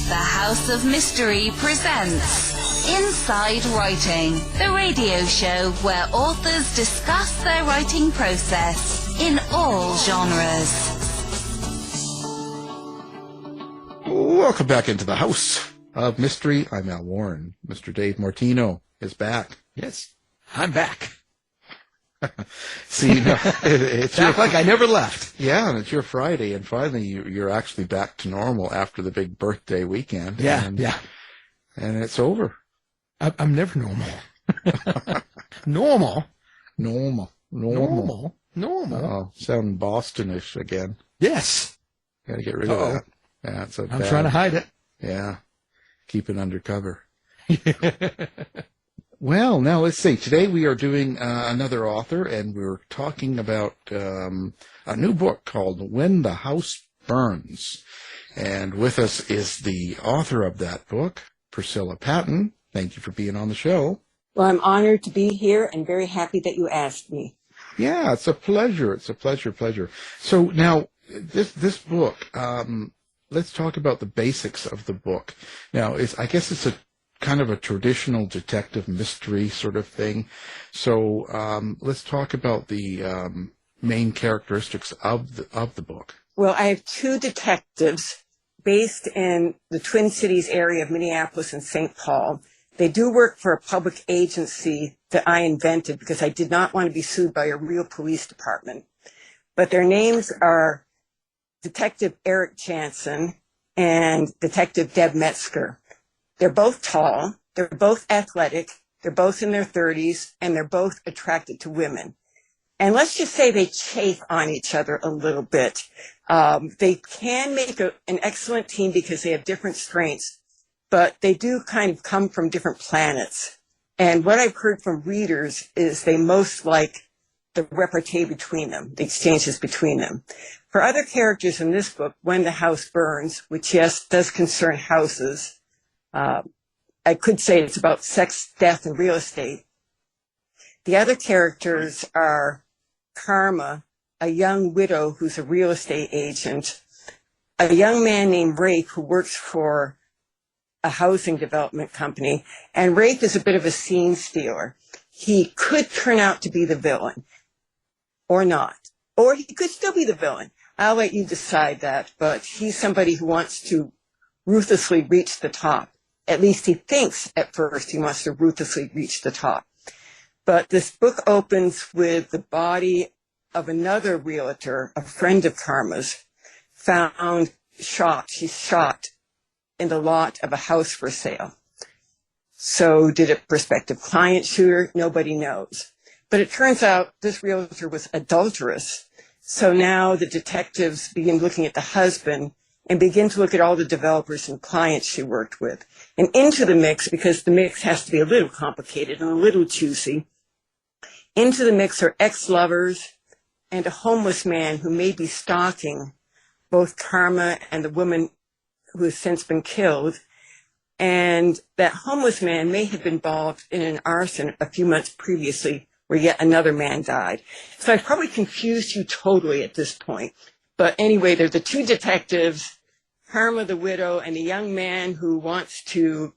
The House of Mystery presents Inside Writing, the radio show where authors discuss their writing process in all genres. Welcome back into the House of Mystery. I'm Al Warren. Mr. Dave Martino is back. Yes, I'm back. See, no, it's back like I never left. Yeah, and it's your Friday, and finally you're actually back to normal after the big birthday weekend. Yeah, and, yeah. And it's over. I'm never normal. Normal. Oh, sounding Bostonish again. Yes. Got to get rid of that. Yeah, it's I'm trying to hide it. Yeah, keep it undercover. Well, now let's see. Today we are doing another author, and we're talking about a new book called When the House Burns. And with us is the author of that book, Priscilla Paton. Thank you for being on the show. Well, I'm honored to be here and very happy that you asked me. Yeah, it's a pleasure. It's a pleasure. So now, this book, let's talk about the basics of the book. Now, I guess it's a kind of a traditional detective mystery sort of thing. So let's talk about the main characteristics of the book. Well, I have two detectives based in the Twin Cities area of Minneapolis and St. Paul. They do work for a public agency that I invented because I did not want to be sued by a real police department. But their names are Detective Erik Jansson and Detective Deb Metzger. They're both tall, they're both athletic, they're both in their 30s, and they're both attracted to women. And let's just say they chafe on each other a little bit. They can make an excellent team because they have different strengths, but they do kind of come from different planets. And what I've heard from readers is they most like the repartee between them, the exchanges between them. For other characters in this book, When the House Burns, which, yes, does concern houses, I could say it's about sex, death, and real estate. The other characters are Karma, a young widow who's a real estate agent, a young man named Rafe who works for a housing development company, and Rafe is a bit of a scene stealer. He could turn out to be the villain, or not. Or he could still be the villain. I'll let you decide that, but he's somebody who wants to ruthlessly reach the top. At least he thinks at first he wants to ruthlessly reach the top. But this book opens with the body of another realtor, a friend of Karma's, found shot. She's shot in the lot of a house for sale. So did a prospective client shoot her? Nobody knows. But it turns out this realtor was adulterous. So now the detectives begin looking at the husband and begin to look at all the developers and clients she worked with. And into the mix, because the mix has to be a little complicated and a little juicy, into the mix are ex-lovers and a homeless man who may be stalking both Karma and the woman who has since been killed. And that homeless man may have been involved in an arson a few months previously where yet another man died. So I've probably confused you totally at this point. But anyway, they're the two detectives, Karma the widow, and the young man who wants to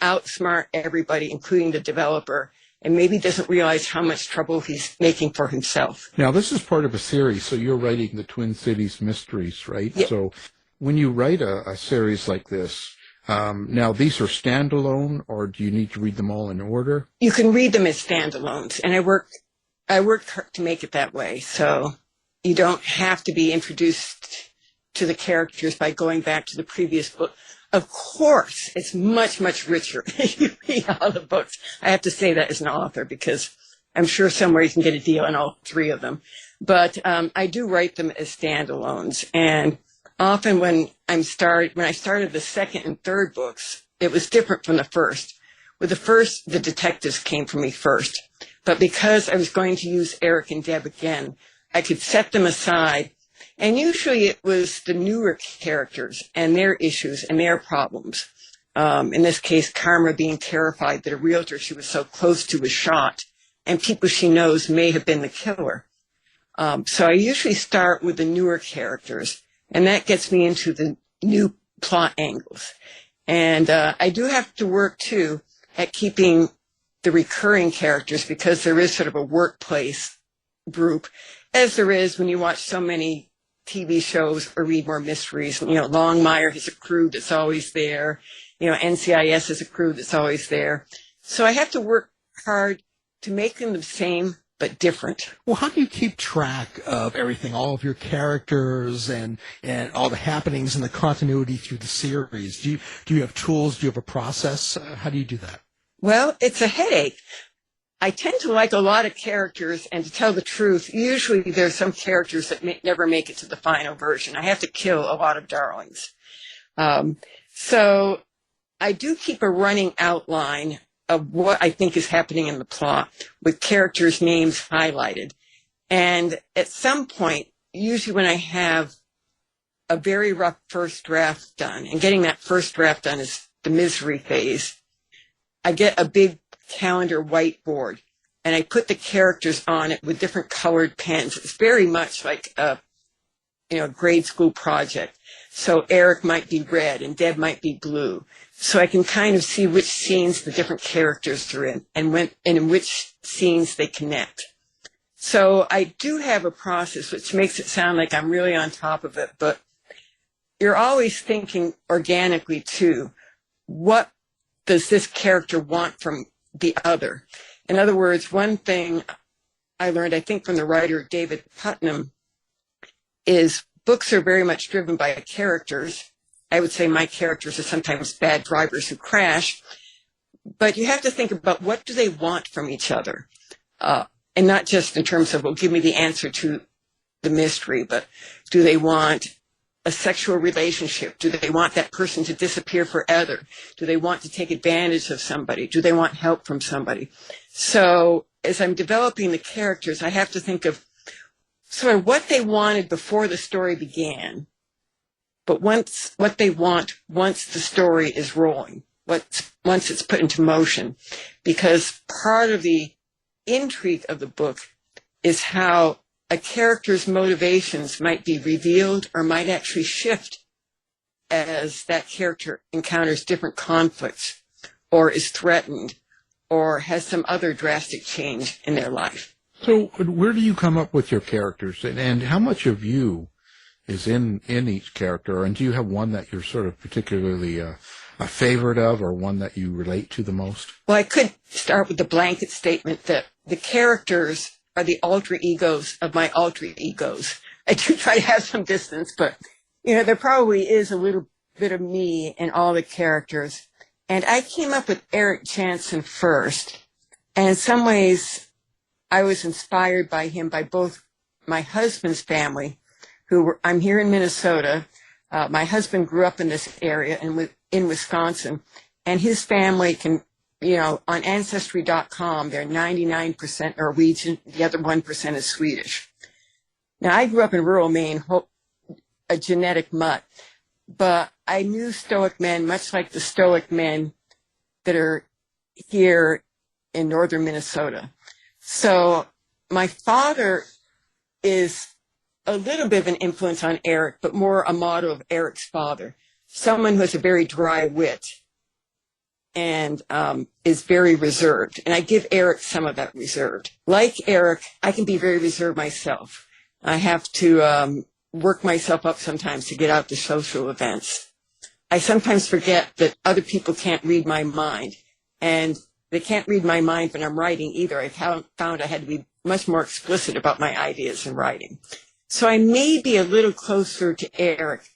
outsmart everybody, including the developer, and maybe doesn't realize how much trouble he's making for himself. Now, this is part of a series, so you're writing the Twin Cities Mysteries, right? Yeah. So when you write a series like this, now these are standalone, or do you need to read them all in order? You can read them as standalones, and I worked hard to make it that way, so you don't have to be introduced to the characters by going back to the previous book. Of course, it's much, much richer if you read all the books. I have to say that as an author because I'm sure somewhere you can get a deal on all three of them. But I do write them as standalones. And often when I started the second and third books, it was different from the first. With the first, the detectives came for me first. But because I was going to use Erik and Deb again, I could set them aside. And usually it was the newer characters and their issues and their problems. In this case, Karma being terrified that a realtor she was so close to was shot, and people she knows may have been the killer. So I usually start with the newer characters, and that gets me into the new plot angles. And I do have to work, too, at keeping the recurring characters, because there is sort of a workplace group, as there is when you watch so many TV shows or read more mysteries. You know, Longmire has a crew that's always there. You know, NCIS has a crew that's always there. So I have to work hard to make them the same but different. Well, how do you keep track of everything, all of your characters and all the happenings and the continuity through the series? Do you have tools? Do you have a process? How do you do that? Well, it's a headache. I tend to like a lot of characters, and to tell the truth, usually there's some characters that never make it to the final version. I have to kill a lot of darlings. So I do keep a running outline of what I think is happening in the plot with characters' names highlighted. And at some point, usually when I have a very rough first draft done, and getting that first draft done is the misery phase, I get a big calendar whiteboard and I put the characters on it with different colored pens. It's very much like a grade school project. So Erik might be red and Deb might be blue. So I can kind of see which scenes the different characters are in and in which scenes they connect. So I do have a process which makes it sound like I'm really on top of it, but you're always thinking organically too. What does this character want from the other? In other words, one thing I learned, I think, from the writer David Putnam, is books are very much driven by characters. I would say my characters are sometimes bad drivers who crash, but you have to think about what do they want from each other, and not just in terms of, well, give me the answer to the mystery, but do they want a sexual relationship? Do they want that person to disappear forever? Do they want to take advantage of somebody? Do they want help from somebody? So as I'm developing the characters, I have to think of sort of what they wanted before the story began, but what they want once the story is rolling, once it's put into motion. Because part of the intrigue of the book is how a character's motivations might be revealed or might actually shift as that character encounters different conflicts or is threatened or has some other drastic change in their life. So where do you come up with your characters, and how much of you is in each character? And do you have one that you're sort of particularly a favorite of, or one that you relate to the most? Well, I could start with the blanket statement that the characters are the alter egos of my alter egos. I do try to have some distance, but, there probably is a little bit of me in all the characters. And I came up with Erik Jansson first. And in some ways, I was inspired by him by both my husband's family, I'm here in Minnesota. My husband grew up in this area in Wisconsin, and his family can, on Ancestry.com, they're 99% Norwegian, the other 1% is Swedish. Now, I grew up in rural Maine, a genetic mutt, but I knew Stoic men, much like the Stoic men that are here in northern Minnesota. So my father is a little bit of an influence on Erik, but more a model of Erik's father, someone who has a very dry wit and is very reserved. And I give Erik some of that reserved. Like Erik, I can be very reserved myself. I have to work myself up sometimes to get out to social events. I sometimes forget that other people can't read my mind, and they can't read my mind when I'm writing either. I found I had to be much more explicit about my ideas in writing. So I may be a little closer to Erik,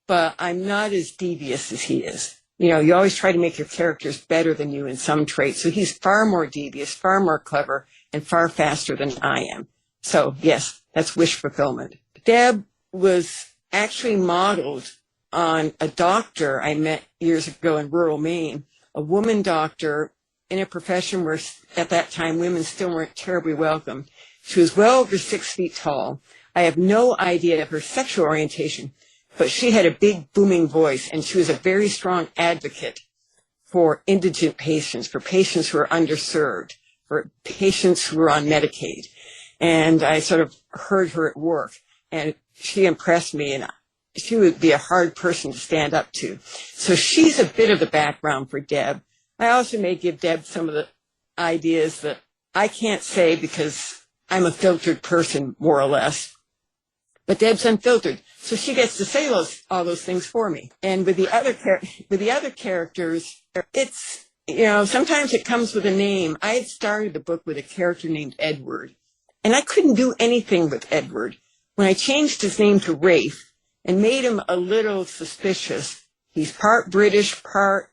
but I'm not as devious as he is. You always try to make your characters better than you in some traits. So he's far more devious, far more clever, and far faster than I am. So yes, that's wish fulfillment. Deb was actually modeled on a doctor I met years ago in rural Maine, a woman doctor in a profession where at that time women still weren't terribly welcome. She was well over 6 feet tall. I have no idea of her sexual orientation, but she had a big booming voice, and she was a very strong advocate for indigent patients, for patients who are underserved, for patients who are on Medicaid. And I sort of heard her at work, and she impressed me, and she would be a hard person to stand up to. So she's a bit of the background for Deb. I also may give Deb some of the ideas that I can't say because I'm a filtered person, more or less. But Deb's unfiltered, so she gets to say all those things for me. And with the other characters, it's, sometimes it comes with a name. I had started the book with a character named Edward, and I couldn't do anything with Edward. When I changed his name to Rafe and made him a little suspicious, he's part British, part,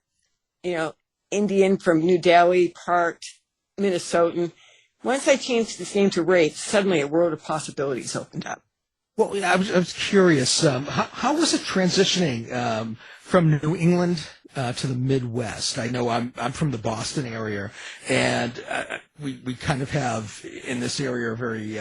Indian from New Delhi, part Minnesotan. Once I changed his name to Rafe, suddenly a world of possibilities opened up. Well, I was curious. How was it transitioning from New England to the Midwest? I know I'm from the Boston area, and we kind of have in this area a very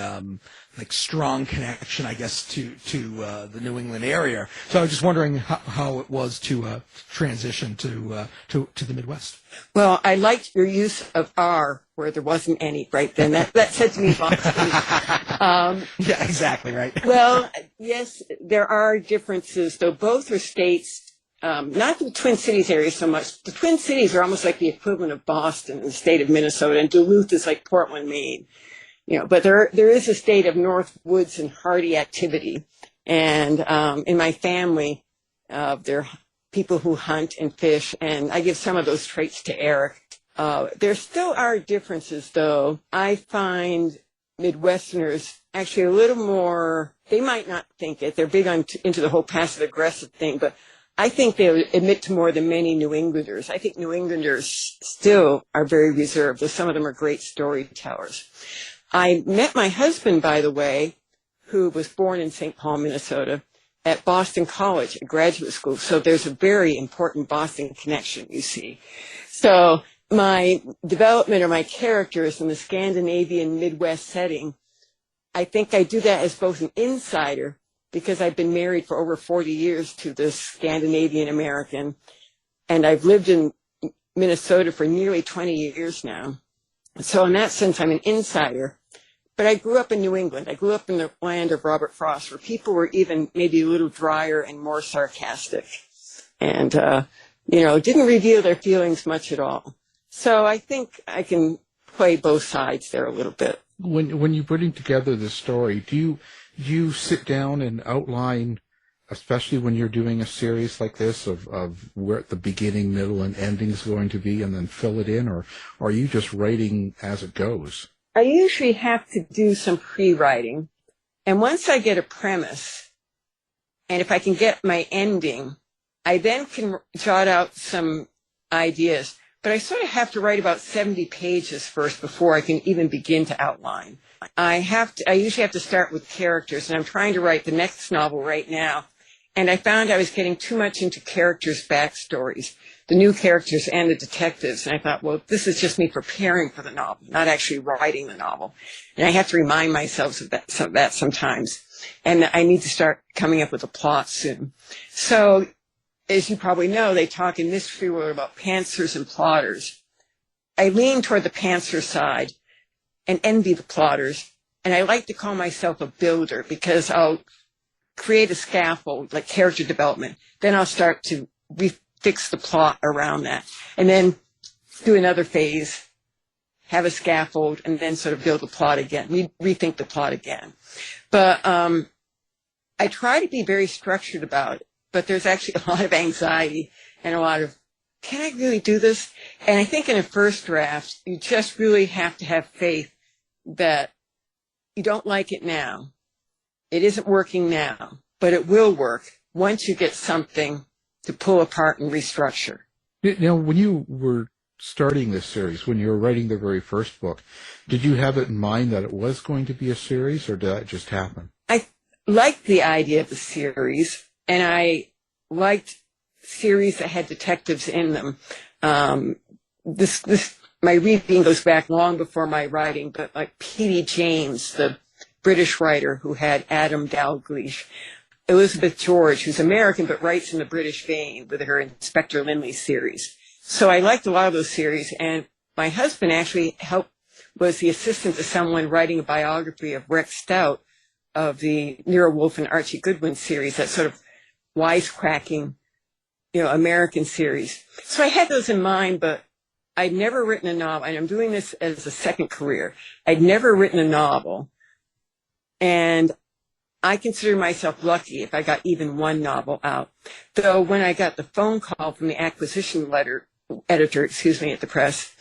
strong connection, I guess, to the New England area. So I was just wondering how it was to transition to the Midwest. Well, I liked your use of R where there wasn't any right then. That said to me Boston. Yeah, exactly right. Well, yes, there are differences, though both are states, not the Twin Cities area so much. The Twin Cities are almost like the equivalent of Boston in the state of Minnesota, and Duluth is like Portland, Maine. But there is a state of north woods and hardy activity. And in my family, there are people who hunt and fish, and I give some of those traits to Erik. There still are differences, though. I find Midwesterners actually a little more, they might not think it. They're big into the whole passive-aggressive thing, but I think they admit to more than many New Englanders. I think New Englanders still are very reserved, though some of them are great storytellers. I met my husband, by the way, who was born in St. Paul, Minnesota, at Boston College, a graduate school. So there's a very important Boston connection, you see. So my development of my characters in the Scandinavian Midwest setting, I think I do that as both an insider, because I've been married for over 40 years to this Scandinavian American, and I've lived in Minnesota for nearly 20 years now. So in that sense, I'm an insider. But I grew up in New England. I grew up in the land of Robert Frost, where people were even maybe a little drier and more sarcastic, and didn't reveal their feelings much at all. So I think I can play both sides there a little bit. When you're putting together the story, do you sit down and outline, especially when you're doing a series like this, of where the beginning, middle, and ending is going to be, and then fill it in, or are you just writing as it goes? I usually have to do some pre-writing, and once I get a premise, and if I can get my ending, I then can jot out some ideas. But I sort of have to write about 70 pages first before I can even begin to outline. I usually have to start with characters, and I'm trying to write the next novel right now. And I found I was getting too much into characters' backstories, the new characters and the detectives. And I thought, well, this is just me preparing for the novel, not actually writing the novel. And I have to remind myself of that sometimes. And I need to start coming up with a plot soon. So, as you probably know, they talk in Mystery World about pantsers and plotters. I lean toward the pantser side and envy the plotters. And I like to call myself a builder, because I'll create a scaffold, like character development. Then I'll start to fix the plot around that. And then do another phase, have a scaffold, and then sort of build the plot again, rethink the plot again. But I try to be very structured about it. But there's actually a lot of anxiety and a lot of, can I really do this? And I think in a first draft, you just really have to have faith that you don't like it now. It isn't working now, but it will work once you get something to pull apart and restructure. Now, when you were starting this series, when you were writing the very first book, did you have it in mind that it was going to be a series, or did that just happen? I liked the idea of the series. And I liked series that had detectives in them. My reading goes back long before my writing, but like P.D. James, the British writer who had Adam Dalgleish, Elizabeth George, who's American but writes in the British vein with her Inspector Lindley series. So I liked a lot of those series, and my husband actually was the assistant to someone writing a biography of Rex Stout of the Nero Wolfe and Archie Goodwin series that sort of wisecracking, American series. So I had those in mind, but I'd never written a novel, and I'm doing this as a second career. I'd never written a novel, and I consider myself lucky if I got even one novel out. Though when I got the phone call from the acquisition editor, at the press,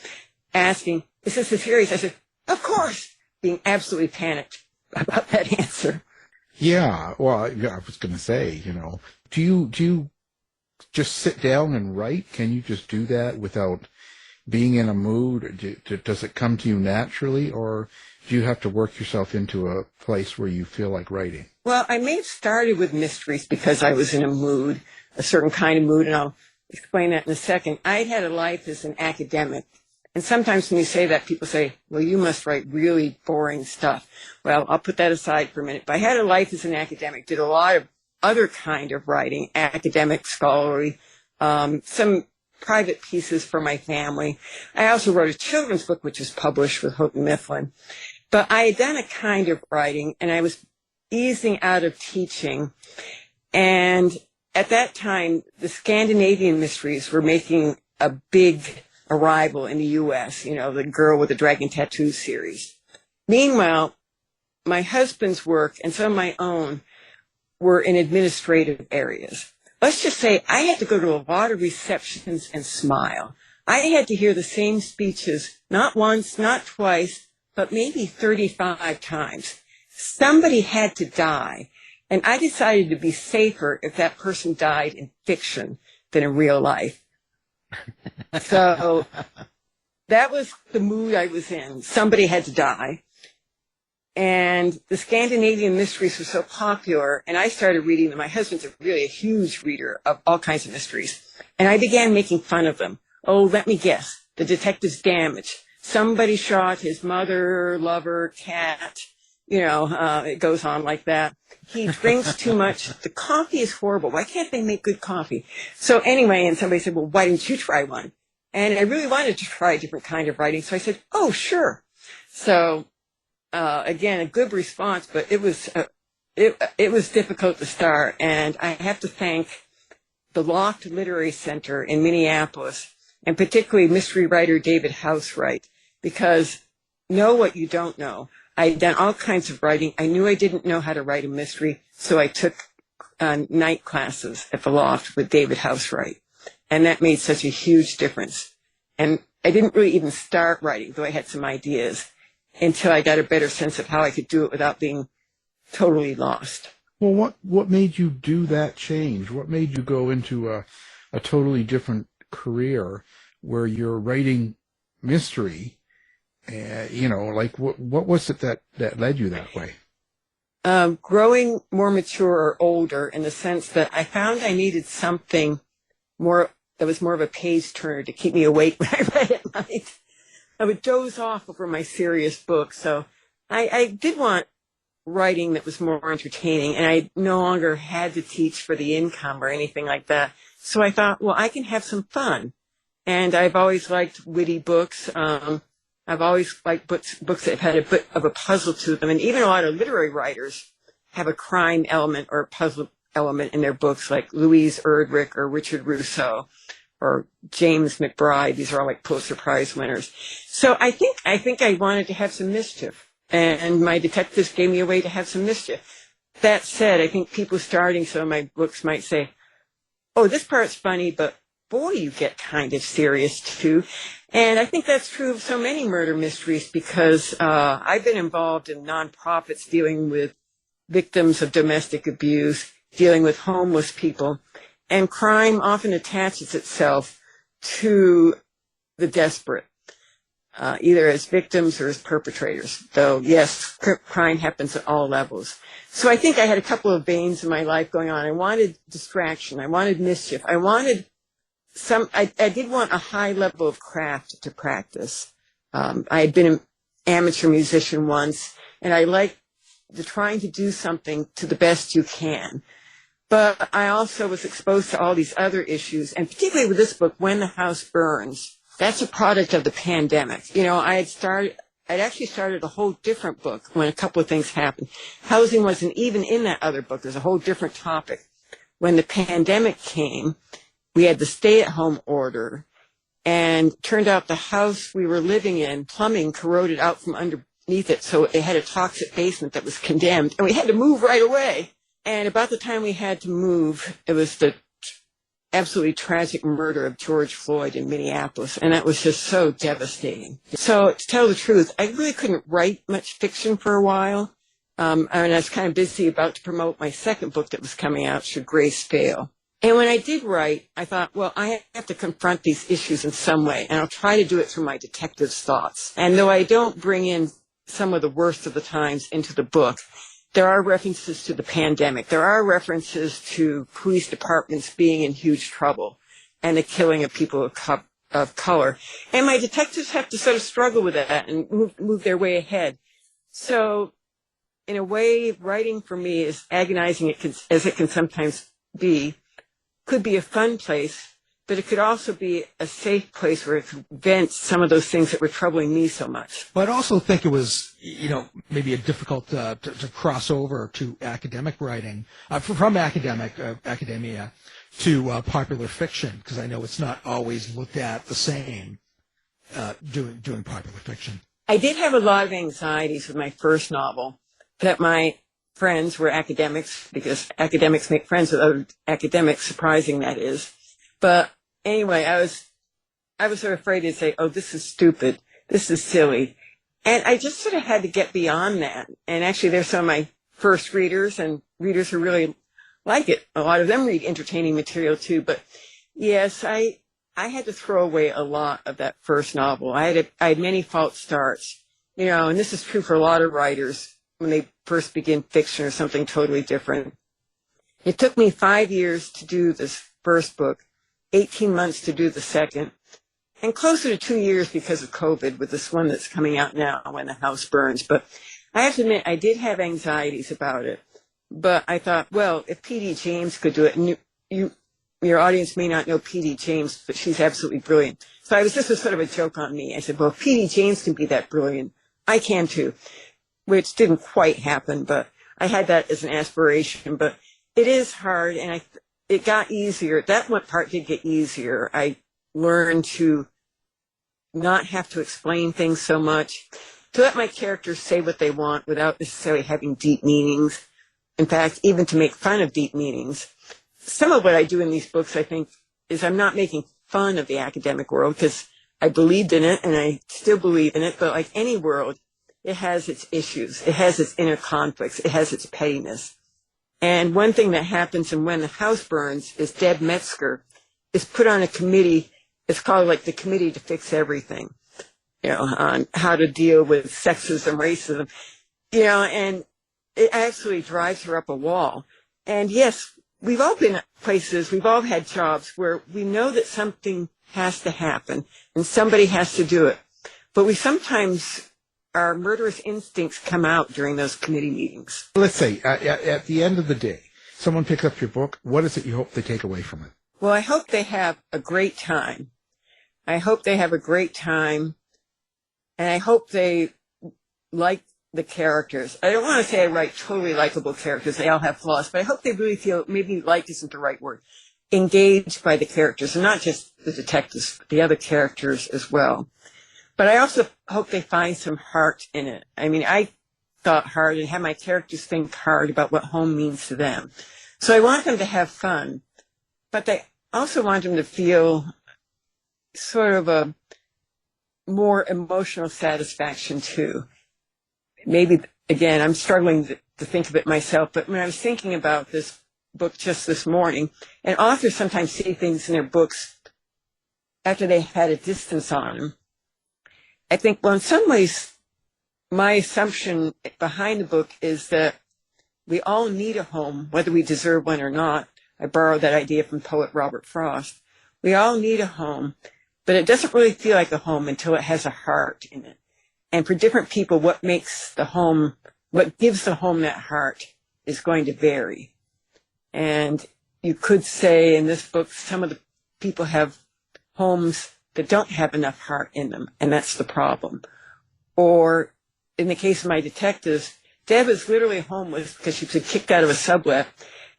asking, "Is this a series?" I said, "Of course," being absolutely panicked about that answer. Yeah, well, I was going to say, do you just sit down and write? Can you just do that without being in a mood? Does it come to you naturally, or do you have to work yourself into a place where you feel like writing? Well, I may have started with mysteries because I was in a mood, a certain kind of mood, and I'll explain that in a second. I'd had a life as an academic. And sometimes when you say that, people say, well, you must write really boring stuff. Well, I'll put that aside for a minute. But I had a life as an academic, did a lot of other kind of writing, academic, scholarly, some private pieces for my family. I also wrote a children's book, which was published with Houghton Mifflin. But I had done a kind of writing, and I was easing out of teaching. And at that time, the Scandinavian mysteries were making a big arrival in the U.S., the Girl with the Dragon Tattoo series. Meanwhile, my husband's work and some of my own were in administrative areas. Let's just say I had to go to a lot of receptions and smile. I had to hear the same speeches, not once, not twice, but maybe 35 times. Somebody had to die, and I decided to be safer if that person died in fiction than in real life. So that was the mood I was in. Somebody had to die. And the Scandinavian mysteries were so popular, and I started reading them. My husband's really a huge reader of all kinds of mysteries. And I began making fun of them. Oh, let me guess. The detective's damaged. Somebody shot his mother, lover, cat. It goes on like that. He drinks too much. The coffee is horrible. Why can't they make good coffee? So anyway, and somebody said, well, why didn't you try one? And I really wanted to try a different kind of writing. So I said, oh, sure. So, again, a good response, but it was difficult to start. And I have to thank the Loft Literary Center in Minneapolis, and particularly mystery writer David Housewright, because know what you don't know. I'd done all kinds of writing. I knew I didn't know how to write a mystery, so I took night classes at the Loft with David Housewright, and that made such a huge difference. And I didn't really even start writing, though I had some ideas, until I got a better sense of how I could do it without being totally lost. Well, what made you do that change? What made you go into a totally different career where you're writing mystery? What was it that led you that way? Growing more mature or older, in the sense that I found I needed something more that was more of a page turner to keep me awake when I read at night. I would doze off over my serious books. So I did want writing that was more entertaining, and I no longer had to teach for the income or anything like that. So I thought, well, I can have some fun. And I've always liked witty books. I've always liked books that have had a bit of a puzzle to them. And even a lot of literary writers have a crime element or a puzzle element in their books, like Louise Erdrich or Richard Rousseau or James McBride. These are all like Pulitzer Prize winners. So I think I wanted to have some mischief. And my detectives gave me a way to have some mischief. That said, I think people starting some of my books might say, oh, this part's funny, but boy, you get kind of serious too. And I think that's true of so many murder mysteries, because I've been involved in nonprofits dealing with victims of domestic abuse, dealing with homeless people, and crime often attaches itself to the desperate, either as victims or as perpetrators. Though, yes, crime happens at all levels. So I think I had a couple of veins in my life going on. I wanted distraction. I wanted mischief. I wanted I did want a high level of craft to practice. I had been an amateur musician once, and I liked trying to do something to the best you can. But I also was exposed to all these other issues, and particularly with this book, When the House Burns. That's a product of the pandemic. I'd actually started a whole different book when a couple of things happened. Housing wasn't even in that other book. There's a whole different topic. when the pandemic came, we had the stay-at-home order, and turned out the house we were living in, plumbing corroded out from underneath it, so it had a toxic basement that was condemned, and we had to move right away. And about the time we had to move, it was the absolutely tragic murder of George Floyd in Minneapolis, and that was just so devastating. So to tell the truth, I really couldn't write much fiction for a while. I was kind of busy about to promote my second book that was coming out, Should Grace Fail? And when I did write, I thought, well, I have to confront these issues in some way, and I'll try to do it through my detective's thoughts. And though I don't bring in some of the worst of the times into the book, there are references to the pandemic. There are references to police departments being in huge trouble and the killing of people of color. And my detectives have to sort of struggle with that and move their way ahead. So in a way, writing for me, as agonizing as it can sometimes be, could be a fun place, but it could also be a safe place where it could vent some of those things that were troubling me so much. But I also think it was, maybe a difficult to cross over to academic writing, from academia to popular fiction, because I know it's not always looked at the same, doing popular fiction. I did have a lot of anxieties with my first novel, that my friends were academics, because academics make friends with other academics, surprising that is. But anyway, I was sort of afraid to say, oh, this is stupid, this is silly. And I just sort of had to get beyond that. And actually, they're some of my first readers, and readers who really like it. A lot of them read entertaining material too. But yes, I had to throw away a lot of that first novel. I had many false starts, and this is true for a lot of writers when they first begin fiction or something totally different. It took me 5 years to do this first book, 18 months to do the second, and closer to 2 years because of COVID with this one that's coming out now, When the House Burns. But I have to admit, I did have anxieties about it. But I thought, well, if P.D. James could do it, and your audience may not know P.D. James, but she's absolutely brilliant. So this was sort of a joke on me. I said, well, if P.D. James can be that brilliant, I can too, which didn't quite happen, but I had that as an aspiration. But it is hard, and it got easier. That one part did get easier. I learned to not have to explain things so much, to let my characters say what they want without necessarily having deep meanings. In fact, even to make fun of deep meanings. Some of what I do in these books, I think, is I'm not making fun of the academic world, because I believed in it and I still believe in it. But like any world, it has its issues. It has its inner conflicts. It has its pettiness. And one thing that happens in When the House Burns is Deb Metzger is put on a committee. It's called like the Committee to Fix Everything, on how to deal with sexism, racism, and it actually drives her up a wall. And yes, we've all been at places, we've all had jobs where we know that something has to happen and somebody has to do it. But we sometimes, our murderous instincts come out during those committee meetings. Let's say, at the end of the day, someone picks up your book. What is it you hope they take away from it? Well, I hope they have a great time. I hope they have a great time, and I hope they like the characters. I don't want to say I write totally likable characters. They all have flaws, but I hope they really feel, maybe like isn't the right word, engaged by the characters, and not just the detectives, but the other characters as well. But I also hope they find some heart in it. I mean, I thought hard and had my characters think hard about what home means to them. So I want them to have fun, but I also want them to feel sort of a more emotional satisfaction too. Maybe, again, I'm struggling to think of it myself, but when I was thinking about this book just this morning, and authors sometimes see things in their books after they had a distance on them. I think, well, in some ways, my assumption behind the book is that we all need a home, whether we deserve one or not. I borrowed that idea from poet Robert Frost. We all need a home, but it doesn't really feel like a home until it has a heart in it. And for different people, what makes the home, what gives the home that heart is going to vary. And you could say in this book, some of the people have homes that don't have enough heart in them, and that's the problem. Or in the case of my detectives, Deb is literally homeless because she was kicked out of a sublet,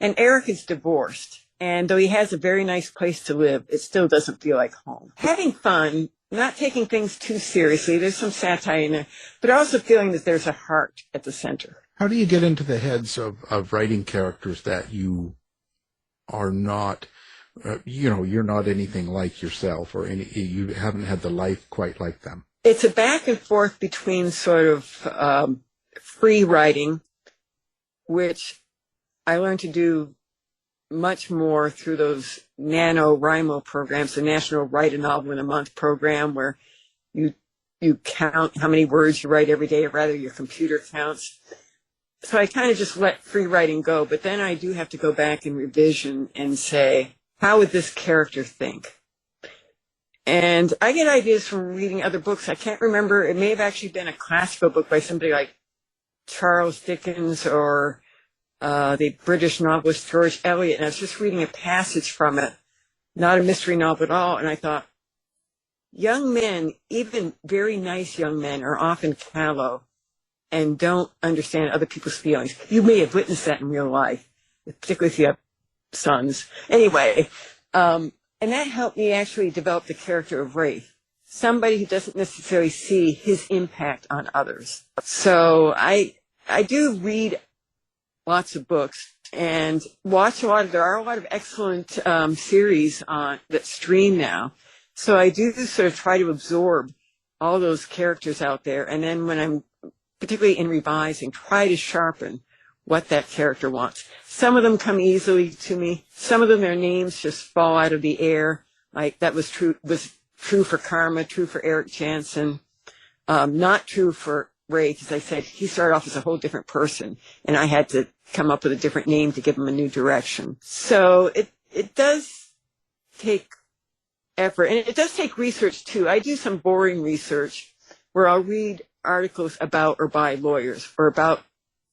And Erik is divorced. And though he has a very nice place to live, it still doesn't feel like home. Having fun, not taking things too seriously. There's some satire in there, but also feeling that there's a heart at the center. How do you get into the heads of writing characters that you are not, you're not anything like yourself, or you haven't had the life quite like them? It's a back and forth between sort of free writing, which I learned to do much more through those NaNoWriMo programs, the National Write a Novel in a Month program, where you count how many words you write every day, or rather your computer counts. So I kind of just let free writing go, but then I do have to go back and revision and say, how would this character think? And I get ideas from reading other books. I can't remember. It may have actually been a classical book by somebody like Charles Dickens or the British novelist George Eliot. And I was just reading a passage from it, not a mystery novel at all. And I thought, young men, even very nice young men, are often callow and don't understand other people's feelings. You may have witnessed that in real life, particularly if you have sons. Anyway, and that helped me actually develop the character of Rafe, somebody who doesn't necessarily see his impact on others. So I do read lots of books and watch there are a lot of excellent series that stream now. So I do sort of try to absorb all those characters out there. And then when I'm particularly in revising, try to sharpen what that character wants. Some of them come easily to me. Some of them, their names just fall out of the air. Like that was true for Karma, true for Erik Jansson, not true for Ray, because I said he started off as a whole different person, and I had to come up with a different name to give him a new direction. So it does take effort, and it does take research too. I do some boring research where I'll read articles about or by lawyers, or about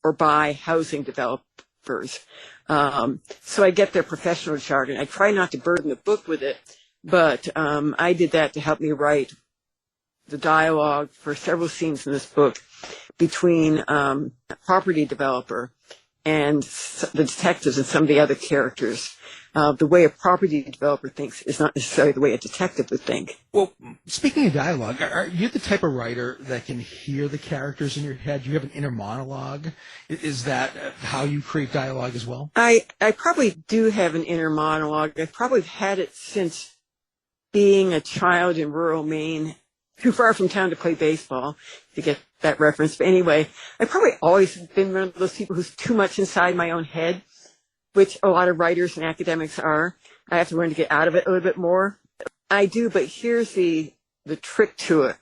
or by housing developers. So I get their professional jargon. I try not to burden the book with it, but I did that to help me write the dialogue for several scenes in this book between a property developer and the detectives and some of the other characters. The way a property developer thinks is not necessarily the way a detective would think. Well, speaking of dialogue, are you the type of writer that can hear the characters in your head? Do you have an inner monologue? Is that how you create dialogue as well? I probably do have an inner monologue. I've probably had it since being a child in rural Maine, too far from town to play baseball, to get that reference. But anyway, I've probably always been one of those people who's too much inside my own head, which a lot of writers and academics are. I have to learn to get out of it a little bit more. I do, but here's the trick to it.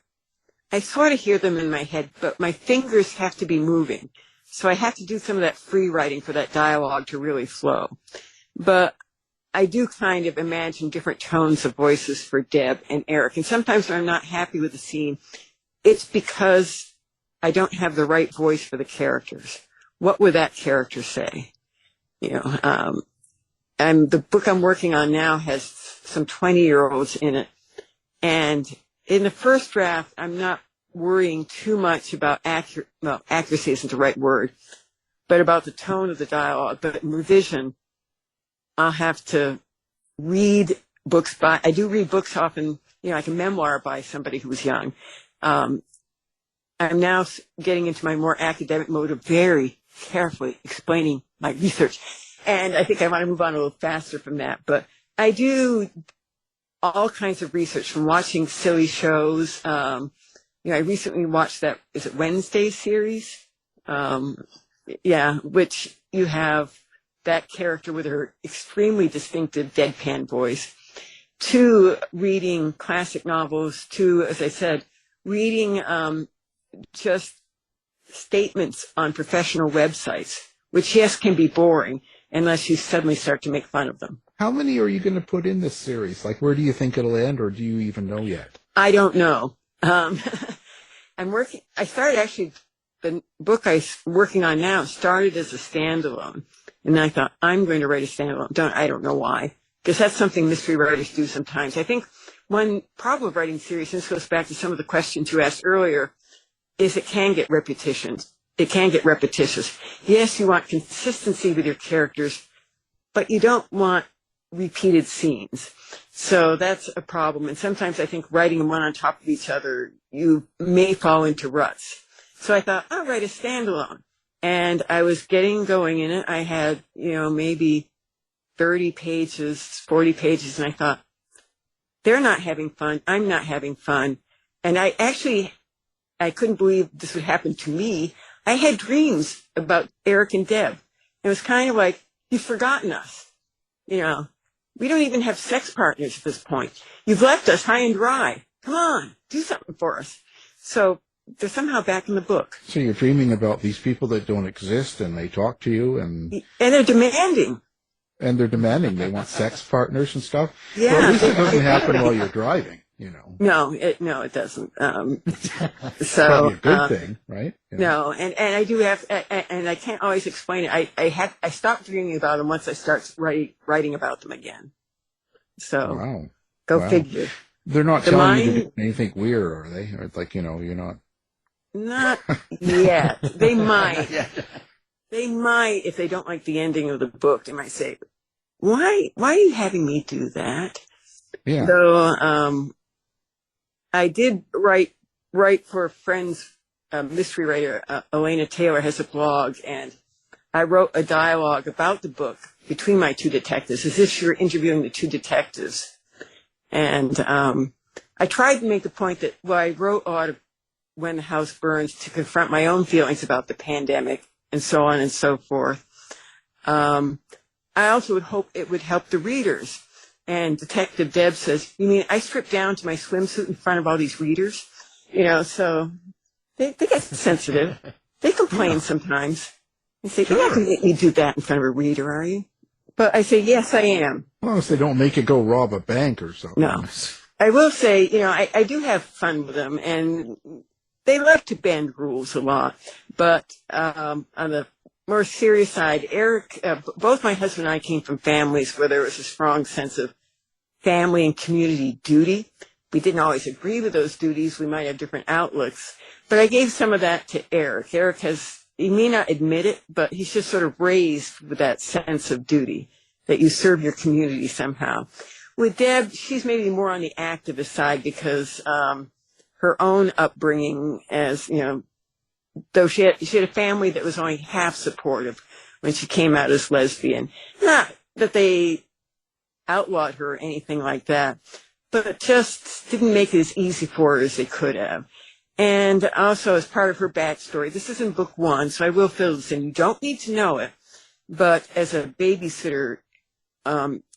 I sort of hear them in my head, but my fingers have to be moving. So I have to do some of that free writing for that dialogue to really flow. But I do kind of imagine different tones of voices for Deb and Erik. And sometimes when I'm not happy with the scene, it's because I don't have the right voice for the characters. What would that character say? And the book I'm working on now has some 20-year-olds in it. And in the first draft, I'm not worrying too much about accuracy isn't the right word, but about the tone of the dialogue. But in revision, I'll have to read books I do read books often, like a memoir by somebody who was young. I'm now getting into my more academic mode of very carefully explaining my research. And I think I want to move on a little faster from that. But I do all kinds of research, from watching silly shows. I recently watched that, is it Wednesday series? Which you have that character with her extremely distinctive deadpan voice, to reading classic novels, to, as I said, reading just statements on professional websites, which, yes, can be boring unless you suddenly start to make fun of them. How many are you going to put in this series? Like, where do you think it'll end, or do you even know yet? I don't know. I started actually, the book I'm working on now started as a standalone. And I thought, I'm going to write a standalone. I don't know why, because that's something mystery writers do sometimes. I think one problem of writing series, and this goes back to some of the questions you asked earlier, is it can get repetition. It can get repetitious. Yes, you want consistency with your characters, but you don't want repeated scenes. So that's a problem. And sometimes I think writing them one on top of each other, you may fall into ruts. So I thought, I'll write a standalone. And I was getting going in it. I had, maybe 30 pages, 40 pages. And I thought, they're not having fun. I'm not having fun. And I couldn't believe this would happen to me. I had dreams about Erik and Deb. It was kind of like, you've forgotten us. We don't even have sex partners at this point. You've left us high and dry. Come on, do something for us. So they're somehow back in the book. So you're dreaming about these people that don't exist, and they talk to you, and they're demanding. And they're demanding. They want sex partners and stuff. Yeah. Well, at least it doesn't happen while you're driving, No, it doesn't. It's probably a good thing, right? No, and I do have, and I can't always explain it. I stopped dreaming about them once I start writing about them again. So, Go figure. They're not telling you to do anything weird, are they? Or you're not. Not yet. They might. They might, if they don't like the ending of the book, they might say, why are you having me do that? Yeah. So, I did write for a friend's mystery writer, Elena Taylor has a blog, and I wrote a dialogue about the book between my two detectives, as if you're interviewing the two detectives. And I tried to make the point that, I wrote a lot of When the House Burns to confront my own feelings about the pandemic and so on and so forth. I also would hope it would help the readers. And Detective Deb says, you mean I stripped down to my swimsuit in front of all these readers? So they get sensitive. They complain sometimes. They say, you're not going to make me do that in front of a reader, are you? But I say, yes, I am. As long as they don't make you go rob a bank or something. No. I will say, I do have fun with them, and they love to bend rules a lot. But on the more serious side, Erik, both my husband and I came from families where there was a strong sense of family and community duty. We didn't always agree with those duties. We might have different outlooks. But I gave some of that to Erik. Erik he may not admit it, but he's just sort of raised with that sense of duty, that you serve your community somehow. With Deb, she's maybe more on the activist side because her own upbringing, as though she had a family that was only half supportive when she came out as lesbian. Not that they outlawed her or anything like that, but just didn't make it as easy for her as they could have. And also, as part of her backstory, this is in book 1, so I will fill this in. You don't need to know it, but as a babysitter,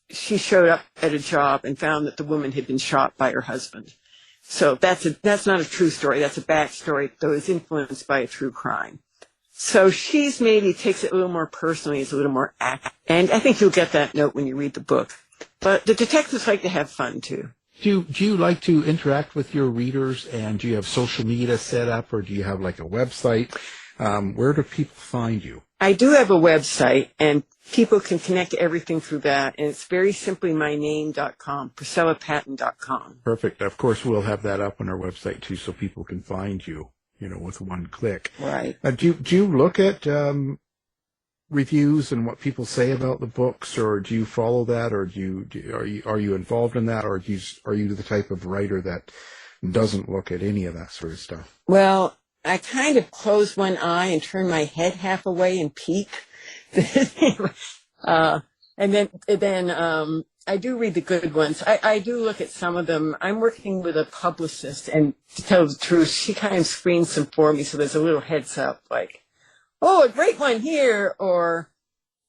she showed up at a job and found that the woman had been shot by her husband. So that's not a true story. That's a backstory, though it's influenced by a true crime. So she's maybe takes it a little more personally, is a little more active. And I think you'll get that note when you read the book. But the detectives like to have fun, too. Do you like to interact with your readers, and do you have social media set up, or do you have like a website? Where do people find you? I do have a website, and people can connect everything through that, and it's very simply myname.com, PriscillaPaton.com. Perfect. Of course, we'll have that up on our website, too, so people can find you, with one click. Right. Do you look at reviews and what people say about the books, or do you follow that, or are you involved in that, or are you the type of writer that doesn't look at any of that sort of stuff? Well, I kind of close one eye and turn my head half away and peek. And then I do read the good ones. I do look at some of them. I'm working with a publicist, and to tell the truth, she kind of screens them for me, so there's a little heads up, like, oh, a great one here, or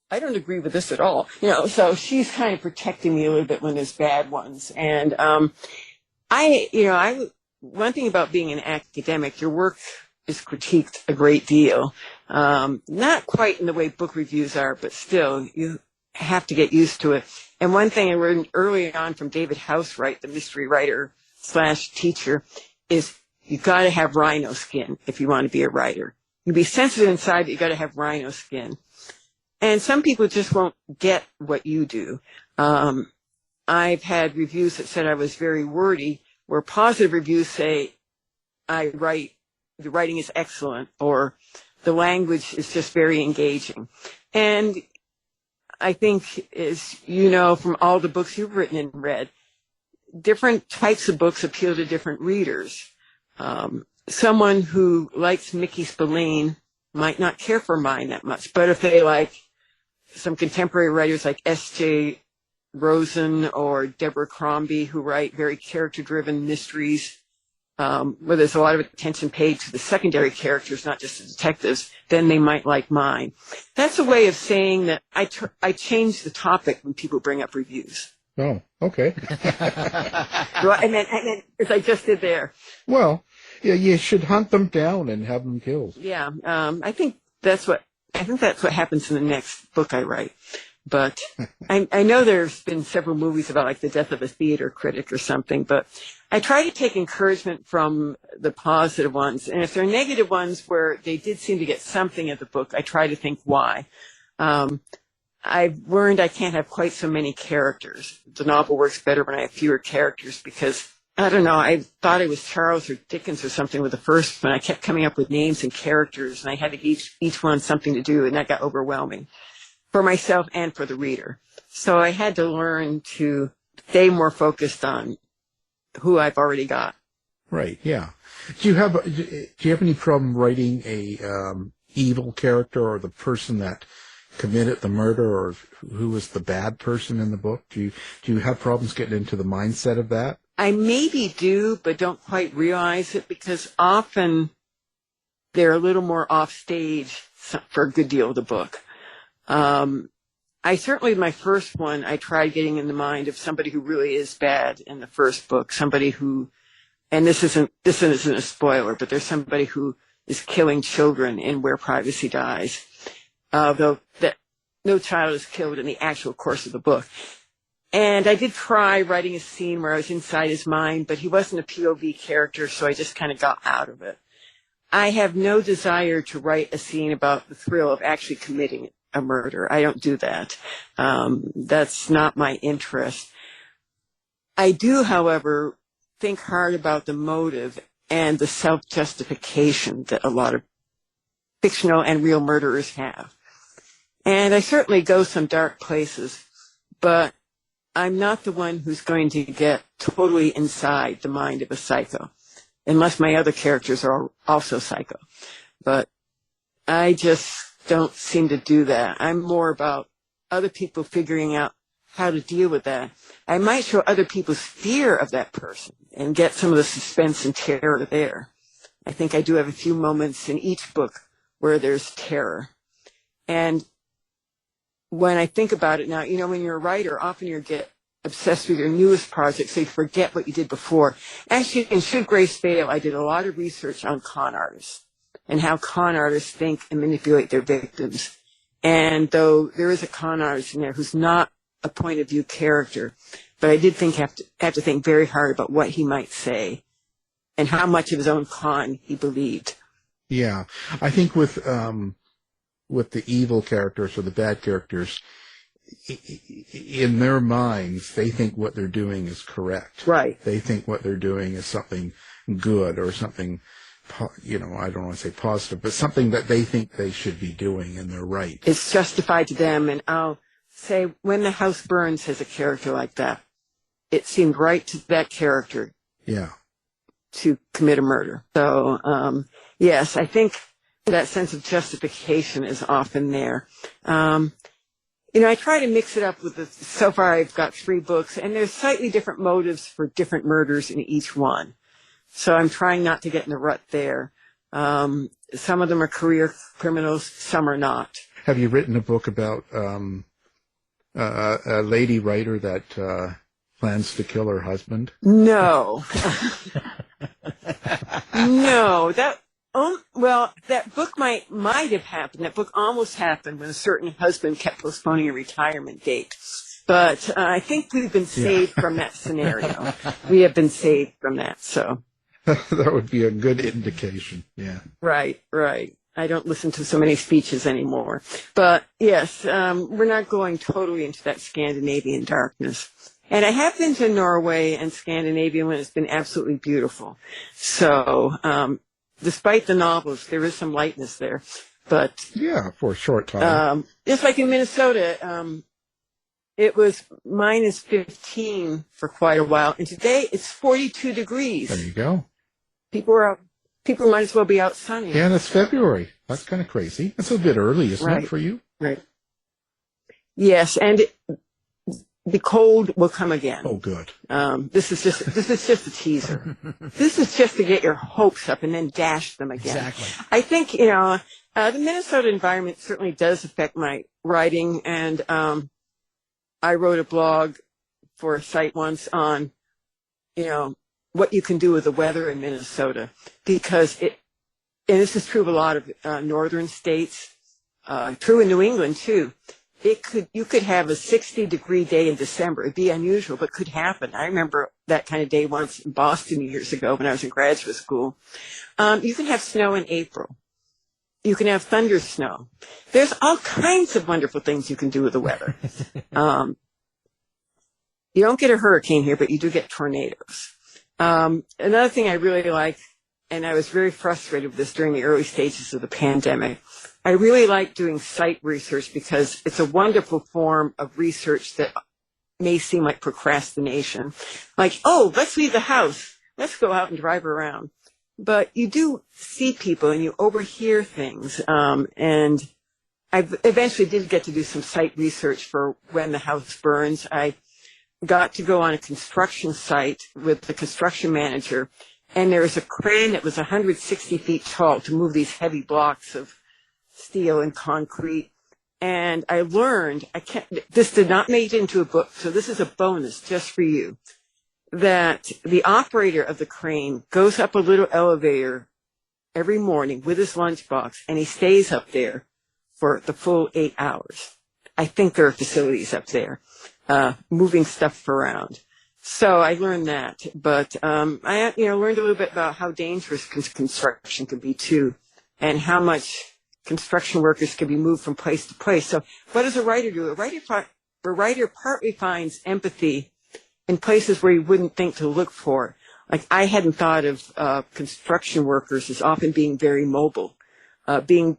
I don't agree with this at all. So she's kind of protecting me a little bit when there's bad ones. And one thing about being an academic, your work is critiqued a great deal. Not quite in the way book reviews are, but still, you have to get used to it. And one thing I learned early on from David Housewright, the mystery writer / teacher, is you got to have rhino skin if you want to be a writer. You be sensitive inside, but you got to have rhino skin. And some people just won't get what you do. I've had reviews that said I was very wordy, where positive reviews say the writing is excellent, or the language is just very engaging. And I think, is, from all the books you've written and read, different types of books appeal to different readers. Someone who likes Mickey Spillane might not care for mine that much, but if they like some contemporary writers like S.J. Rosen or Deborah Crombie, who write very character-driven mysteries, where there's a lot of attention paid to the secondary characters, not just the detectives, then they might like mine. That's a way of saying that I change the topic when people bring up reviews. Oh, okay. And then, as I just did there. Well, yeah, you should hunt them down and have them killed. Yeah, I think that's what happens in the next book I write. But I know there's been several movies about like the death of a theater critic or something, but I try to take encouragement from the positive ones. And if they're negative ones where they did seem to get something of the book, I try to think why. I've learned I can't have quite so many characters. The novel works better when I have fewer characters because, I don't know, I thought it was Charles or Dickens or something with the first one. I kept coming up with names and characters, and I had to give each one something to do, and that got overwhelming for myself and for the reader. So I had to learn to stay more focused on who I've already got. Right, yeah. Do you have any problem writing a evil character or the person that committed the murder or who was the bad person in the book? Do you have problems getting into the mindset of that? I maybe do, but don't quite realize it because often they're a little more off stage for a good deal of the book. I certainly, my first one, I tried getting in the mind of somebody who really is bad in the first book, somebody who, and this isn't a spoiler, but there's somebody who is killing children in Where Privacy Dies. Though that no child is killed in the actual course of the book. And I did try writing a scene where I was inside his mind, but he wasn't a POV character, so I just kind of got out of it. I have no desire to write a scene about the thrill of actually committing a murder. I don't do that. That's not my interest. I do, however, think hard about the motive and the self-justification that a lot of fictional and real murderers have. And I certainly go some dark places, but I'm not the one who's going to get totally inside the mind of a psycho, unless my other characters are also psycho. But I just don't seem to do that. I'm more about other people figuring out how to deal with that. I might show other people's fear of that person and get some of the suspense and terror there. I think I do have a few moments in each book where there's terror. And when I think about it now, when you're a writer, often you get obsessed with your newest project, so you forget what you did before. Actually, in Should Grace Fail, I did a lot of research on con artists and how con artists think and manipulate their victims. And though there is a con artist in there who's not a point of view character, but I did have to think very hard about what he might say and how much of his own con he believed. Yeah, I think with the evil characters or the bad characters, in their minds, they think what they're doing is correct. Right. They think what they're doing is something good or something, I don't want to say positive, but something that they think they should be doing, and they're right. It's justified to them, and I'll say When the House Burns has a character like that. It seemed right to that character. Yeah. To commit a murder. So, yes, I think that sense of justification is often there. I try to mix it up with so far I've got 3 books, and there's slightly different motives for different murders in each one. So I'm trying not to get in the rut there. Some of them are career criminals, some are not. Have you written a book about a lady writer that plans to kill her husband? No. No, that book might have happened. That book almost happened when a certain husband kept postponing a retirement date. But I think we've been saved from that scenario. We have been saved from that, so. That would be a good indication, yeah. Right. I don't listen to so many speeches anymore. But, yes, we're not going totally into that Scandinavian darkness. And I have been to Norway and Scandinavia when it's been absolutely beautiful. So, despite the novels, there is some lightness there. But yeah, for a short time. Just like in Minnesota, It was minus 15 for quite a while, and today it's 42 degrees. There you go. People are out. People might as well be out sunning. Yeah, and it's February. That's kind of crazy. It's a bit early, isn't it, for you? Right. Yes, and the cold will come again. Oh, good. This is just a teaser. This is just to get your hopes up and then dash them again. Exactly. I think the Minnesota environment certainly does affect my writing, and I wrote a blog for a site once on, what you can do with the weather in Minnesota, because and this is true of a lot of northern states, true in New England too. You could have a 60-degree day in December. It'd be unusual, but could happen. I remember that kind of day once in Boston years ago when I was in graduate school. You can have snow in April. You can have thunder snow. There's all kinds of wonderful things you can do with the weather. You don't get a hurricane here, but you do get tornadoes. Another thing I really like, and I was very frustrated with this during the early stages of the pandemic, I really like doing site research because it's a wonderful form of research that may seem like procrastination. Like, oh, let's leave the house. Let's go out and drive around. But you do see people and you overhear things. And I eventually did get to do some site research for When the House Burns. I got to go on a construction site with the construction manager, and there was a crane that was 160 feet tall to move these heavy blocks of steel and concrete. And I learned, this did not make it into a book, so this is a bonus just for you, that the operator of the crane goes up a little elevator every morning with his lunchbox, and he stays up there for the full 8 hours. I think there are facilities up there, moving stuff around. So I learned that, but I learned a little bit about how dangerous construction can be too, and how much construction workers can be moved from place to place. So what does a writer do? A writer partly finds empathy in places where you wouldn't think to look for. Like, I hadn't thought of construction workers as often being very mobile, being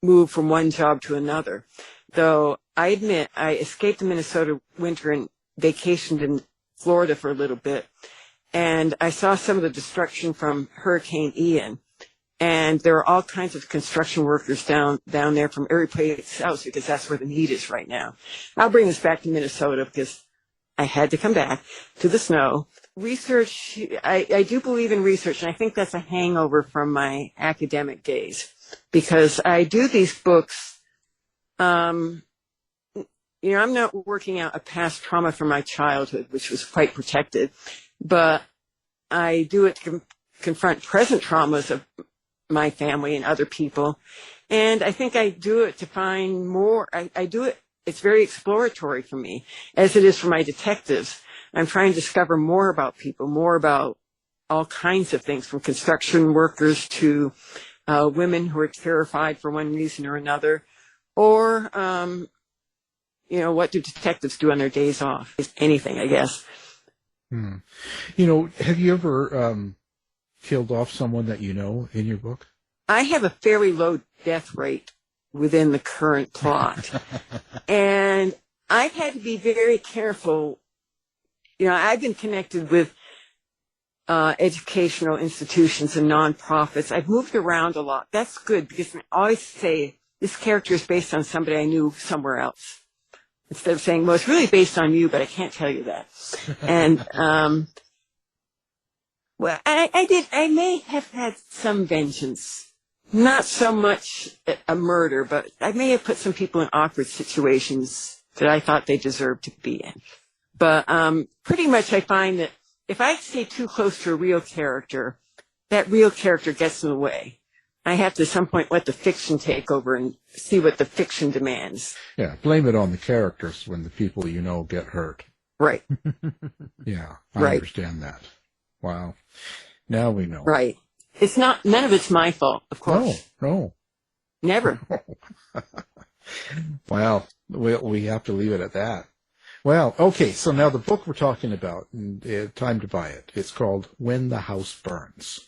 moved from one job to another. Though I admit I escaped the Minnesota winter and vacationed in Florida for a little bit, and I saw some of the destruction from Hurricane Ian. And there are all kinds of construction workers down there from every place else, because that's where the need is right now. I'll bring this back to Minnesota because I had to come back to the snow. Research, I do believe in research, and I think that's a hangover from my academic days, because I do these books. I'm not working out a past trauma from my childhood, which was quite protected, but I do it to confront present traumas of my family and other people. And I think I do it to find more. I do it. It's very exploratory for me, as it is for my detectives. I'm trying to discover more about people, more about all kinds of things, from construction workers to women who are terrified for one reason or another, or, what do detectives do on their days off? Anything, I guess. Have you ever killed off someone that you know in your book? I have a fairly low death rate within the current plot. And I've had to be very careful. I've been connected with educational institutions and nonprofits. I've moved around a lot. That's good, because I always say this character is based on somebody I knew somewhere else, instead of saying, well, it's really based on you, but I can't tell you that. And well, I may have had some vengeance. Not so much a murder, but I may have put some people in awkward situations that I thought they deserved to be in. But pretty much I find that if I stay too close to a real character, that real character gets in the way. I have to at some point let the fiction take over and see what the fiction demands. Yeah, blame it on the characters when the people you know get hurt. Right. Yeah, I understand that. Wow. Now we know. Right. None of it's my fault, of course. No. Never. Wow. We have to leave it at that. Well, okay, so now the book we're talking about, time to buy it. It's called When the House Burns.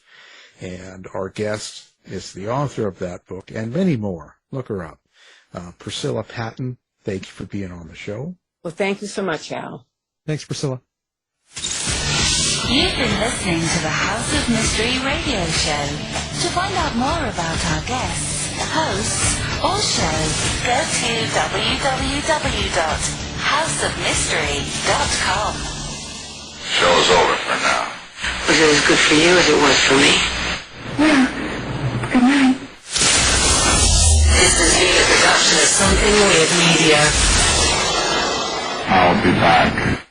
And our guest is the author of that book and many more. Look her up. Priscilla Paton, thank you for being on the show. Well, thank you so much, Al. Thanks, Priscilla. You've been listening to the House of Mystery radio show. To find out more about our guests, hosts, or show, go to www.houseofmystery.com. Show's over for now. Was it as good for you as it was for me? Yeah. Good night. This has been a production of Something Weird Media. I'll be back.